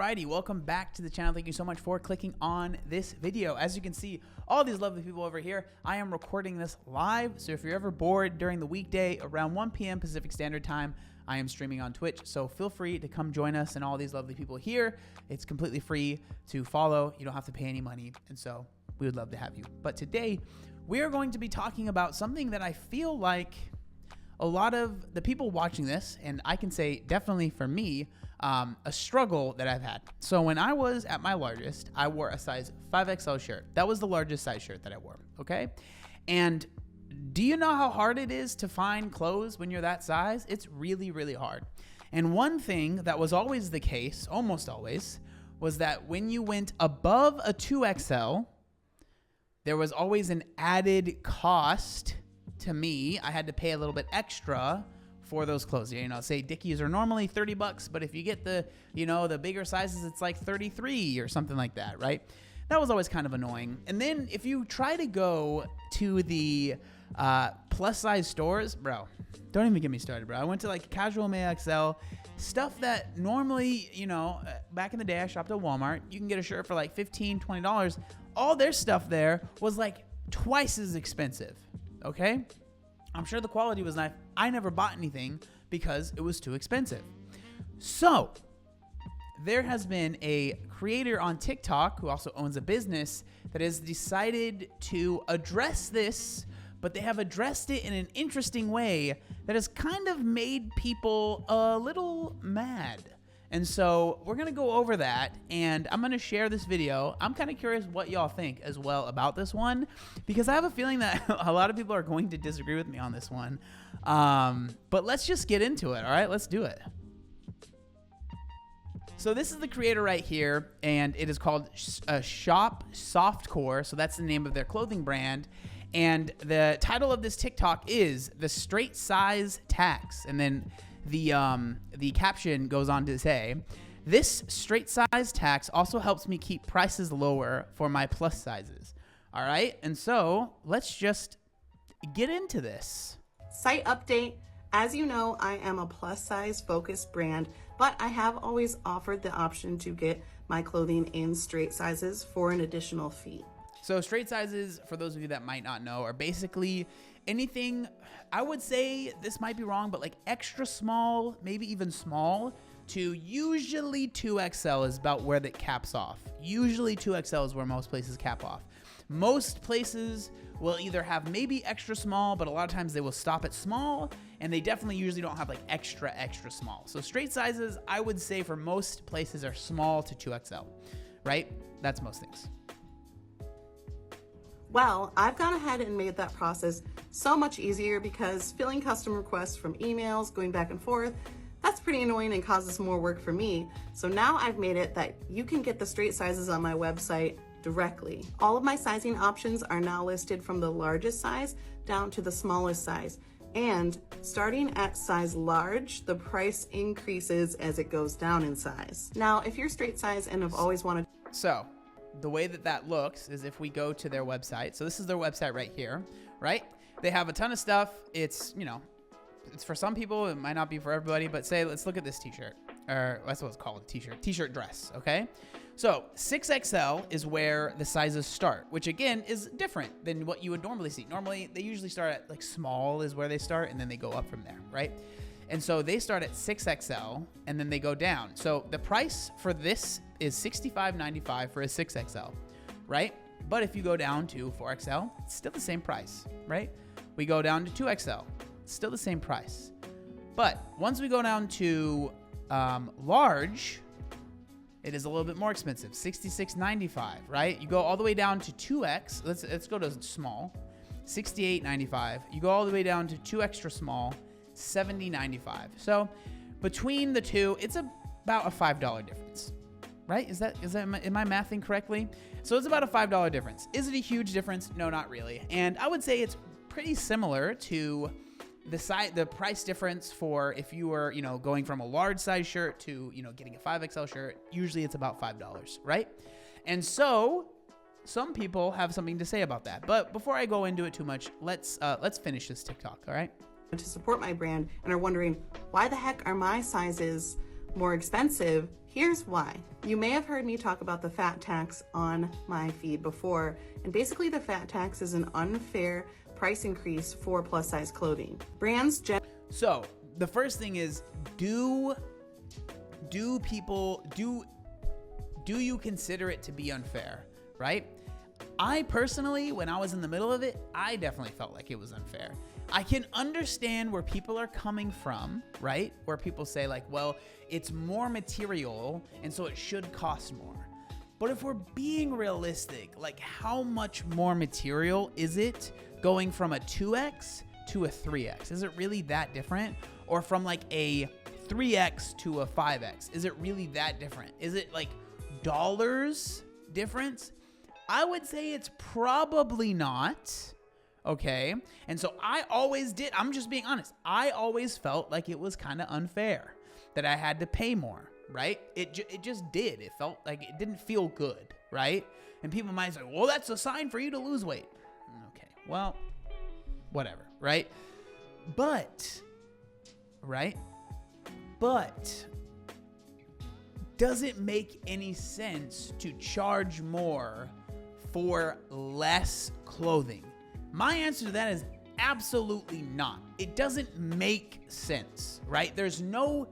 Alrighty, welcome back to the channel. Thank you so much for clicking on this video. As you can see, all these lovely people over here, I am recording this live. So if you're ever bored during the weekday around 1 p.m. Pacific Standard Time, I am streaming on Twitch. So feel free to come join us and all these lovely people here. It's completely free to follow. You don't have to pay any money. And so we would love to have you. But today we are going to be talking about something that I feel like a lot of the people watching this, and I can say definitely for me, a struggle that I've had. So when I was at my largest, I wore a size 5XL shirt. That was the largest size shirt that I wore, okay? And do you know how hard it is to find clothes when you're that size? It's really, really hard. And one thing that was always the case, almost always, was that when you went above a 2XL, there was always an added cost to me. I had to pay a little bit extra for those clothes. You know, say Dickies are normally 30 bucks, but if you get the, you know, the bigger sizes, it's like 33 or something like that, right? That was always kind of annoying. And then if you try to go to the plus size stores, bro, don't even get me started, bro. I went to like Casual May XL, stuff that normally, you know, back in the day I shopped at Walmart. You can get a shirt for like $15, $20. All their stuff there was like twice as expensive, okay? I'm sure the quality was nice. I never bought anything because it was too expensive. So there has been a creator on TikTok who also owns a business that has decided to address this, but they have addressed it in an interesting way that has kind of made people a little mad. And so we're going to go over that, and I'm going to share this video. I'm kind of curious what y'all think as well about this one, because I have a feeling that a lot of people are going to disagree with me on this one. But let's just get into it. All right, let's do it. So this is the creator right here, and it is called Shop Softcore. So that's the name of their clothing brand. And the title of this TikTok is The Straight Size Tax. And then the caption goes on to say, this straight size tax also helps me keep prices lower for my plus sizes. All right. And so let's just get into this. Site update. As you know, I am a plus size focused brand, but I have always offered the option to get my clothing in straight sizes for an additional fee. So straight sizes, for those of you that might not know, are basically anything, I would say this might be wrong, but like extra small, maybe even small, to usually 2XL is about where that caps off. Usually 2XL is where most places cap off. Most places will either have maybe extra small, but a lot of times they will stop at small, and they definitely usually don't have like extra small. So straight sizes, I would say for most places are small to 2XL, right? That's most things. Well, I've gone ahead and made that process so much easier because filling custom requests from emails, going back and forth, that's pretty annoying and causes more work for me. So now I've made it that you can get the straight sizes on my website directly. All of my sizing options are now listed from the largest size down to the smallest size. And starting at size large, the price increases as it goes down in size. Now, if you're straight size and have always wanted... So the way that looks is if we go to their website. So this is their website right here, right? They have a ton of stuff. It's, you know, it's for some people. It might not be for everybody, but say, let's look at this t-shirt, or that's what it's called, a t-shirt dress. Okay. So 6XL is where the sizes start, which again is different than what you would normally see. Normally they usually start at like small is where they start, and then they go up from there, right? And so they start at 6XL and then they go down. So the price for this is $65.95 for a 6XL, right? But if you go down to 4XL, it's still the same price, right? We go down to 2XL, it's still the same price. But once we go down to large, it is a little bit more expensive, $66.95, right? You go all the way down to 2X. Let's go to small, $68.95. You go all the way down to 2 extra small, $70.95. So between the two, it's about a $5 difference, right? Am I mathing correctly? So it's about a $5 difference. Is it a huge difference? No, not really. And I would say it's pretty similar to the price difference for if you were, you know, going from a large size shirt to, you know, getting a 5XL shirt. Usually it's about $5, right? And so some people have something to say about that. But before I go into it too much, let's finish this TikTok, all right? To support my brand and are wondering, why the heck are my sizes more expensive? Here's why. You may have heard me talk about the fat tax on my feed before, and basically the fat tax is an unfair price increase for plus size clothing. So the first thing is, do you consider it to be unfair, right? I personally, when I was in the middle of it, I definitely felt like it was unfair. I can understand where people are coming from, right? Where people say like, well, it's more material and so it should cost more. But if we're being realistic, like how much more material is it going from a 2X to a 3X? Is it really that different? Or from like a 3X to a 5X? Is it really that different? Is it like dollars difference? I would say it's probably not. Okay. And so I'm just being honest. I always felt like it was kind of unfair that I had to pay more, right? It just did. It felt like it didn't feel good, right? And people might say, well, that's a sign for you to lose weight. Okay. Well, whatever, right? But does it make any sense to charge more for less clothing? My answer to that is absolutely not. It doesn't make sense, right? There's no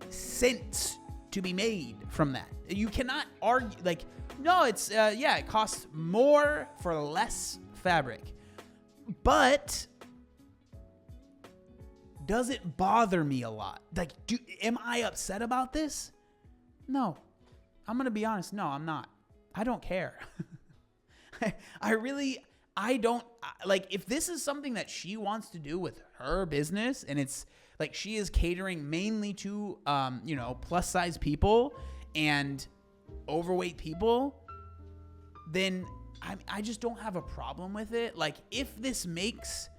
sense to be made from that. You cannot argue, like, no, it's, it costs more for less fabric. But does it bother me a lot? Like, am I upset about this? No. I'm going to be honest. No, I'm not. I don't care. I don't, like, if this is something that she wants to do with her business and it's like she is catering mainly to, plus size people and overweight people, then I just don't have a problem with it. Like, if this makes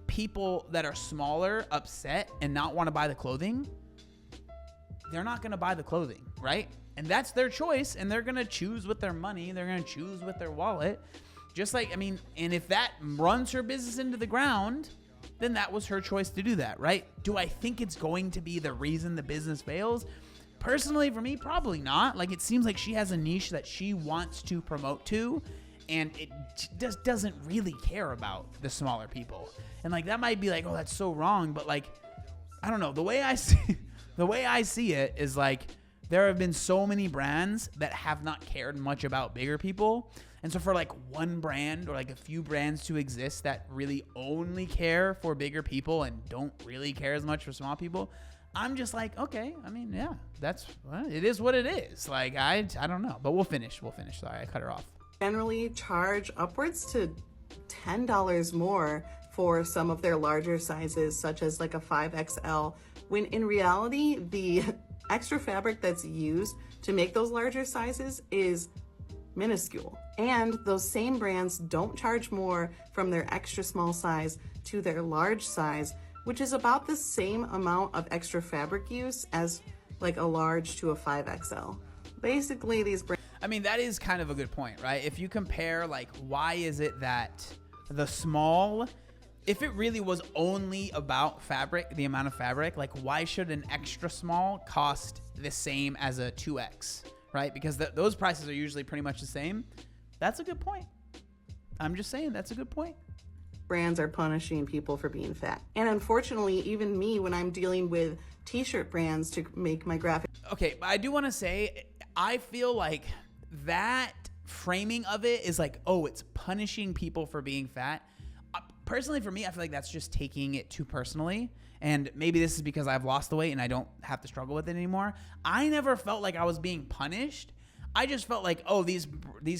people that are smaller upset and not want to buy the clothing, they're not going to buy the clothing, right? And that's their choice, and they're going to choose with their money. They're going to choose with their wallet. Just like, and if that runs her business into the ground, then that was her choice to do that, right? Do I think it's going to be the reason the business fails? Personally, for me, probably not. Like, it seems like she has a niche that she wants to promote to, and it just doesn't really care about the smaller people. And like, that might be like, oh, that's so wrong. But like, I don't know. The way I see it is like, there have been so many brands that have not cared much about bigger people. And so for like one brand or like a few brands to exist that really only care for bigger people and don't really care as much for small people, I'm just like, okay, it is what it is. Like, I don't know, but we'll finish. Sorry, I cut her off. Generally charge upwards to $10 more for some of their larger sizes, such as like a 5XL, when in reality, the extra fabric that's used to make those larger sizes is minuscule. And those same brands don't charge more from their extra small size to their large size, which is about the same amount of extra fabric use as like a large to a 5XL. Basically, these brands... that is kind of a good point, right? If you compare, like, why is it that the small, if it really was only about fabric, the amount of fabric, like, why should an extra small cost the same as a 2X, right? Because those prices are usually pretty much the same. That's a good point. I'm just saying, that's a good point. Brands are punishing people for being fat. And unfortunately, even me, when I'm dealing with t-shirt brands to make my graphic... Okay, but I do want to say, I feel like that framing of it is like, oh, it's punishing people for being fat. Personally, for me, I feel like that's just taking it too personally. And maybe this is because I've lost the weight and I don't have to struggle with it anymore. I never felt like I was being punished. I just felt like, oh, these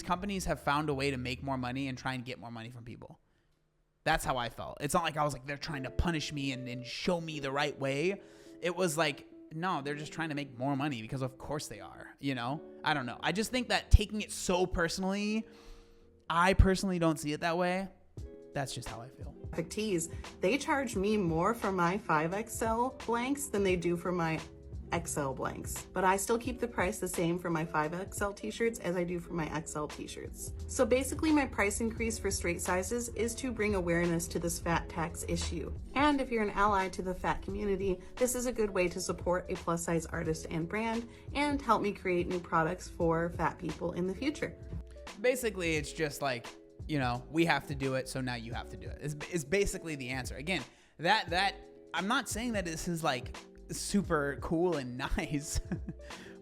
companies have found a way to make more money and try and get more money from people. That's how I felt. It's not like I was like, they're trying to punish me and show me the right way. It was like, no, they're just trying to make more money because of course they are, I don't know. I just think that taking it so personally, I personally don't see it that way. That's just how I feel. Tees, they charge me more for my 5XL blanks than they do for my XL blanks, but I still keep the price the same for my 5XL t-shirts as I do for my XL t-shirts. So basically my price increase for straight sizes is to bring awareness to this fat tax issue. And if you're an ally to the fat community, this is a good way to support a plus size artist and brand and help me create new products for fat people in the future. Basically, it's just like, you know, we have to do it, so now you have to do it. Is basically the answer. Again, that I'm not saying that this is like super cool and nice,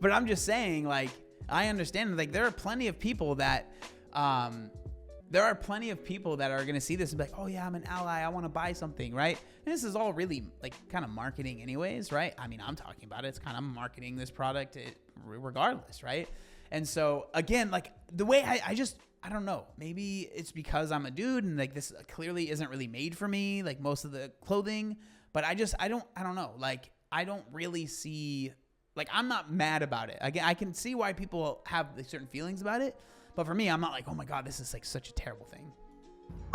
but I'm just saying, like, I understand, like, there are plenty of people that are going to see this and be like, oh yeah, I'm an ally, I want to buy something, right? And this is all really like kind of marketing anyways, right? I mean, I'm talking about it. It's kind of marketing this product regardless, right? And so again, like the way I don't know, maybe it's because I'm a dude and like this clearly isn't really made for me, like most of the clothing, but I don't know. Like, I don't really see, like, I'm not mad about it. Again, I can see why people have like, certain feelings about it, but for me, I'm not like, oh my God, this is like such a terrible thing.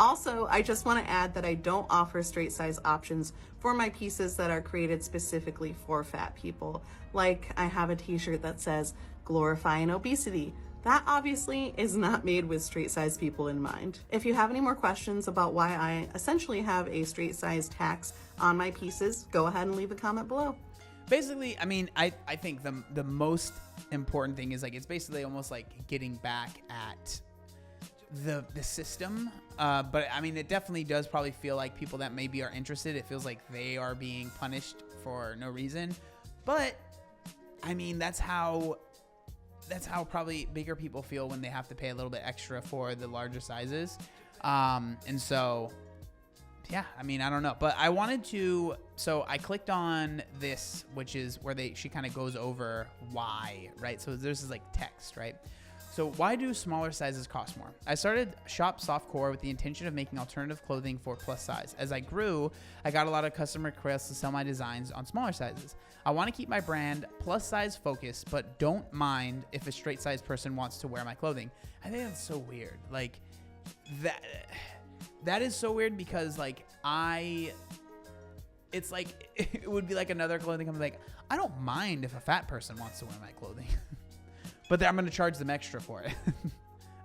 Also, I just want to add that I don't offer straight size options for my pieces that are created specifically for fat people. Like, I have a t-shirt that says glorifying obesity. That obviously is not made with straight size people in mind. If you have any more questions about why I essentially have a straight size tax on my pieces, go ahead and leave a comment below. Basically, I mean, I think the most important thing is like, it's basically almost like getting back at the system. But I mean, it definitely does probably feel like people that maybe are interested, it feels like they are being punished for no reason. But I mean, that's how probably bigger people feel when they have to pay a little bit extra for the larger sizes. And so, yeah, I mean, I don't know, but I wanted to, so I clicked on this, which is where she kind of goes over why, right? So there's this like text, right? So why do smaller sizes cost more? I started Shop Softcore with the intention of making alternative clothing for plus size. As I grew, I got a lot of customer requests to sell my designs on smaller sizes. I want to keep my brand plus size focused, but don't mind if a straight size person wants to wear my clothing. I think that's so weird. Like that is so weird because like it's like, it would be like another clothing company like, I don't mind if a fat person wants to wear my clothing. But I'm going to charge them extra for it.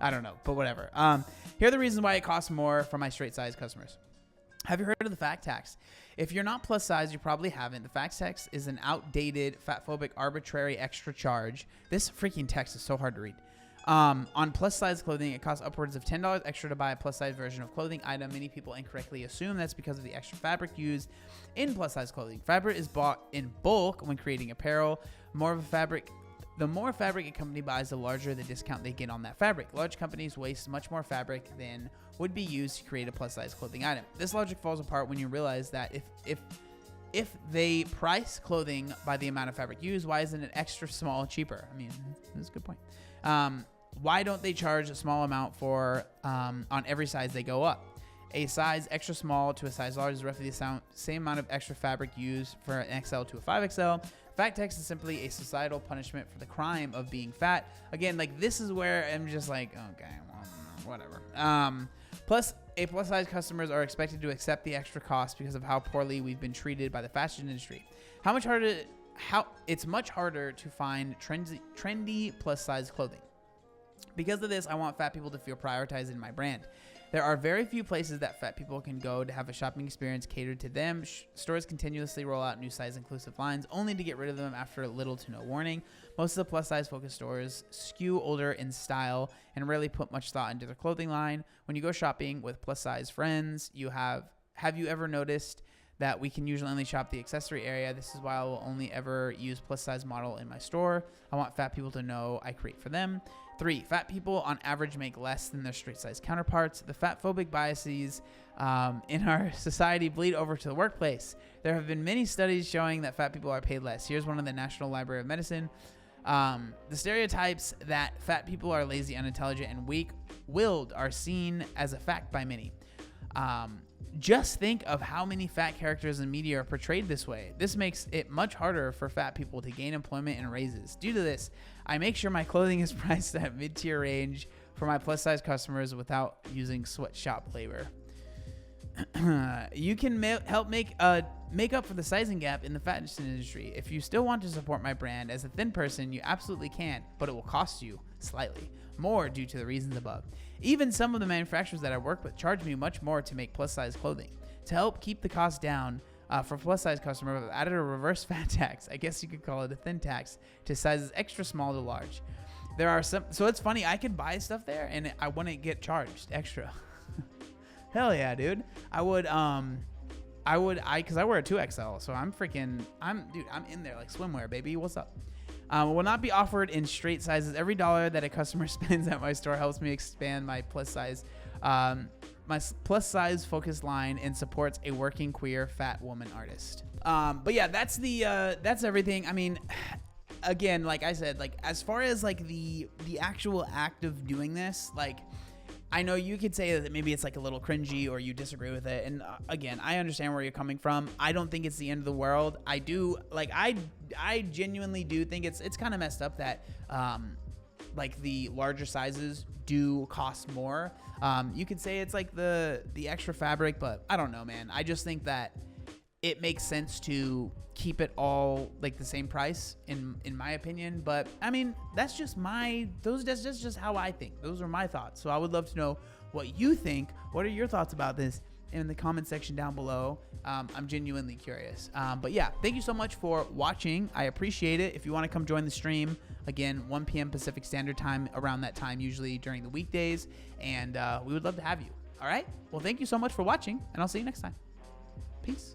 I don't know, but whatever. Here are the reasons why it costs more for my straight size customers. Have you heard of the fat tax? If you're not plus size, you probably haven't. The fat tax is an outdated, fatphobic, arbitrary extra charge. This freaking text is so hard to read. On plus size clothing, it costs upwards of $10 extra to buy a plus size version of clothing item. Many people incorrectly assume that's because of the extra fabric used in plus size clothing. Fabric is bought in bulk when creating apparel. The more fabric a company buys, the larger the discount they get on that fabric. Large companies waste much more fabric than would be used to create a plus-size clothing item. This logic falls apart when you realize that if they price clothing by the amount of fabric used, why isn't it extra small cheaper? I mean, that's a good point. Why don't they charge a small amount for on every size they go up? A size extra small to a size large is roughly the same amount of extra fabric used for an XL to a 5XL. Fat tax is simply a societal punishment for the crime of being fat. Again, like this is where I'm just like, okay, well, whatever. Plus, plus size customers are expected to accept the extra cost because of how poorly we've been treated by the fashion industry. It's much harder to find trendy plus size clothing. Because of this, I want fat people to feel prioritized in my brand. There are very few places that fat people can go to have a shopping experience catered to them. Stores continuously roll out new size-inclusive lines, only to get rid of them after little to no warning. Most of the plus-size focused stores skew older in style and rarely put much thought into their clothing line. When you go shopping with plus-size friends, have you ever noticed that we can usually only shop the accessory area? This is why I will only ever use plus-size model in my store. I want fat people to know I create for them. 3, fat people on average make less than their straight size counterparts. The fatphobic biases in our society bleed over to the workplace. There have been many studies showing that fat people are paid less. Here's one of the National Library of Medicine. The stereotypes that fat people are lazy, unintelligent, and weak-willed are seen as a fact by many. Just think of how many fat characters in media are portrayed this way. This makes it much harder for fat people to gain employment and raises. Due to this, I make sure my clothing is priced at mid-tier range for my plus-size customers without using sweatshop labor. You can help make up for the sizing gap in the fashion industry. If you still want to support my brand as a thin person, you absolutely can, but it will cost you slightly more due to the reasons above. Even some of the manufacturers that I work with charge me much more to make plus size clothing. To help keep the cost down for plus size customers, I've added a reverse fat tax, I guess you could call it a thin tax, to sizes extra small to large. There are some, so it's funny, I could buy stuff there and I wouldn't get charged extra. Hell yeah, dude. Because I wear a 2XL, so I'm in there like swimwear, baby. What's up? Will not be offered in straight sizes. Every dollar that a customer spends at my store helps me expand my plus size focused line and supports a working queer fat woman artist. But yeah, that's everything. I mean, again, like I said, like as far as like the actual act of doing this, like I know you could say that maybe it's like a little cringy or you disagree with it. And again, I understand where you're coming from. I don't think it's the end of the world. I do like, I genuinely do think it's kind of messed up that, like the larger sizes do cost more. You could say it's like the extra fabric, but I don't know, man. I just think that it makes sense to keep it all like the same price in my opinion. But I mean, that's just how I think. Those are my thoughts. So I would love to know what you think. What are your thoughts about this in the comment section down below? I'm genuinely curious. But yeah, thank you so much for watching. I appreciate it. If you want to come join the stream, again, 1 p.m. Pacific Standard Time, around that time, usually during the weekdays. And we would love to have you. All right. Well, thank you so much for watching, and I'll see you next time. Peace.